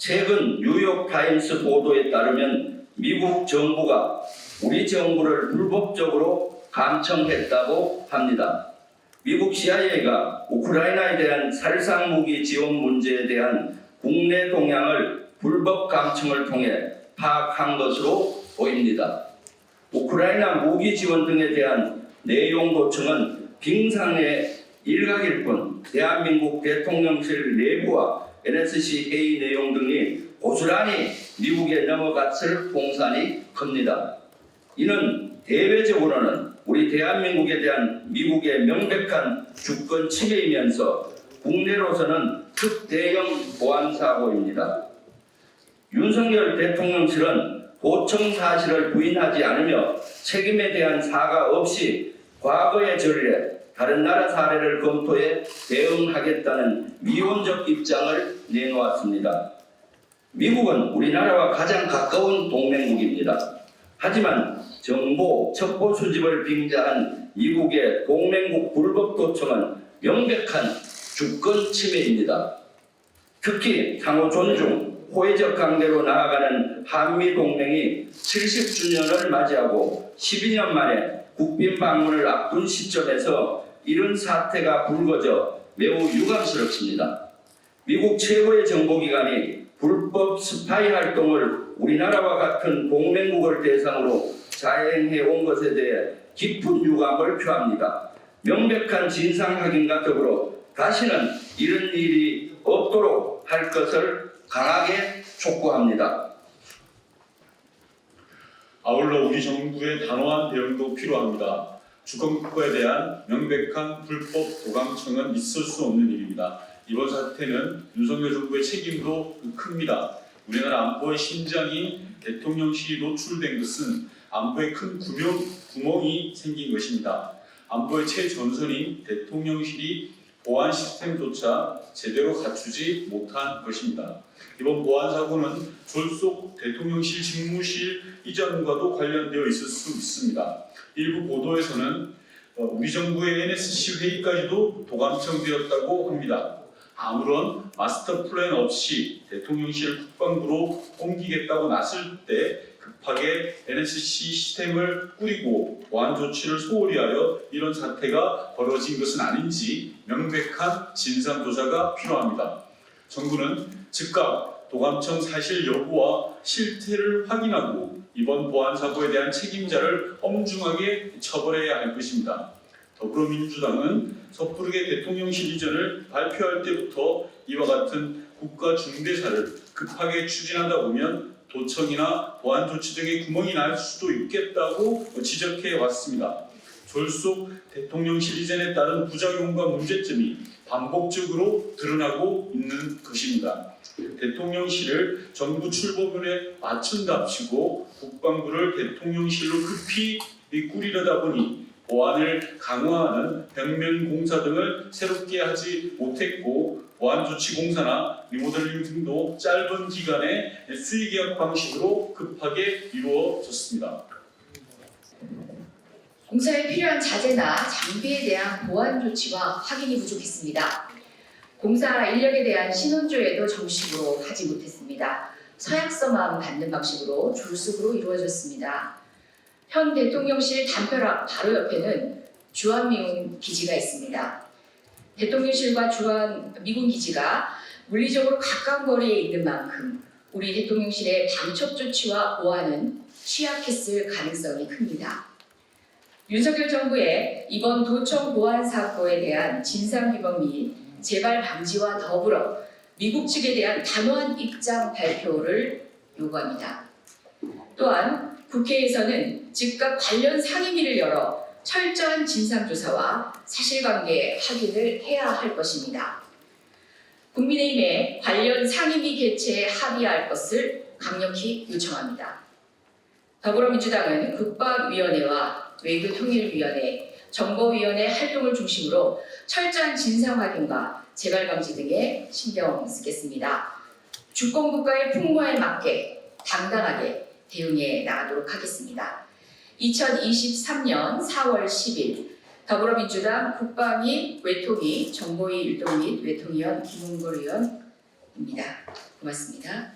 최근 뉴욕타임스 보도에 따르면 미국 정부가 우리 정부를 불법적으로 감청했다고 합니다. 미국 CIA가 우크라이나에 대한 살상무기 지원 문제에 대한 국내 동향을 불법 감청을 통해 파악한 것으로 보입니다. 우크라이나 무기 지원 등에 대한 내용 도청은 빙상의 일각일 뿐 대한민국 대통령실 내부와 NSC 회의 내용 등이 고스란히 미국에 넘어갔을 공산이 큽니다. 이는 대외적으로는 우리 대한민국에 대한 미국의 명백한 주권 침해이면서 국내로서는 특대형 보안 사고입니다. 윤석열 대통령실은 도청 사실을 부인하지 않으며 책임에 대한 사과 없이 과거의 전례, 다른 나라 사례를 검토해 대응하겠다는 미온적 입장을 내놓았습니다. 미국은 우리나라와 가장 가까운 동맹국입니다. 하지만 정보, 첩보 수집을 빙자한 미국의 동맹국 불법 도청은 명백한 주권 침해입니다. 특히 상호 존중, 호혜적 관계로 나아가는 한미동맹이 70주년을 맞이하고 12년 만에 국빈 방문을 앞둔 시점에서 이런 사태가 불거져 매우 유감스럽습니다. 미국 최고의 정보기관이 불법 스파이 활동을 우리나라와 같은 동맹국을 대상으로 자행해 온 것에 대해 깊은 유감을 표합니다. 명백한 진상 확인과 더불어 다시는 이런 일이 없도록 할 것을 강하게 촉구합니다. 아울러 우리 정부의 단호한 대응도 필요합니다. 주권국가에 대한 명백한 불법 도감청은 있을 수 없는 일입니다. 이번 사태는 윤석열 정부의 책임도 큽니다. 우리나라 안보의 심장이 대통령실이 노출된 것은 안보에 큰 구멍이 생긴 것입니다. 안보의 최전선인 대통령실이 보안 시스템조차 제대로 갖추지 못한 것입니다. 이번 보안 사고는 졸속 대통령실 집무실 이전과도 관련되어 있을 수 있습니다. 일부 보도에서는 우리 정부의 NSC 회의까지도 도감청되었다고 합니다. 아무런 마스터 플랜 없이 대통령실 국방부로 옮기겠다고 나설 때 급하게 NSC 시스템을 꾸리고 보안 조치를 소홀히 하여 이런 사태가 벌어진 것은 아닌지 명백한 진상조사가 필요합니다. 정부는 즉각 도감청 사실 여부와 실태를 확인하고 이번 보안 사고에 대한 책임자를 엄중하게 처벌해야 할 것입니다. 더불어민주당은 섣부르게 대통령실 이전을 발표할 때부터 이와 같은 국가 중대사를 급하게 추진하다 보면 도청이나 보안 조치 등의 구멍이 날 수도 있겠다고 지적해 왔습니다. 졸속 대통령실 이전에 따른 부작용과 문제점이 반복적으로 드러나고 있는 것입니다. 대통령실을 정부 출범문에 맞춘답시고 국방부를 대통령실로 급히 꾸리려다 보니 보안을 강화하는 벽면 공사 등을 새롭게 하지 못했고 보안 조치 공사나 리모델링 등도 짧은 기간에 수의계약 방식으로 급하게 이루어졌습니다. 공사에 필요한 자재나 장비에 대한 보안 조치와 확인이 부족했습니다. 공사 인력에 대한 신원조회도 정식으로 하지 못했습니다. 서약서만 받는 방식으로 졸속으로 이루어졌습니다. 현 대통령실 담벼락 바로 옆에는 주한미군 기지가 있습니다. 대통령실과 주한미군 기지가 물리적으로 가까운 거리에 있는 만큼 우리 대통령실의 방첩 조치와 보안은 취약했을 가능성이 큽니다. 윤석열 정부의 이번 도청 보안 사고에 대한 진상규명 및 재발 방지와 더불어 미국 측에 대한 단호한 입장 발표를 요구합니다. 또한 국회에서는 즉각 관련 상임위를 열어 철저한 진상조사와 사실관계 확인을 해야 할 것입니다. 국민의힘에 관련 상임위 개최에 합의할 것을 강력히 요청합니다. 더불어민주당은 국방위원회와 외교통일위원회, 정보위원회 활동을 중심으로 철저한 진상확인과 재발방지 등에 신경 쓰겠습니다. 주권국가의 풍모에 맞게 당당하게 대응해 나가도록 하겠습니다. 2023년 4월 10일 더불어민주당 국방위, 외통위, 정보위 일동 및 외통위원 김웅걸 의원 고맙습니다.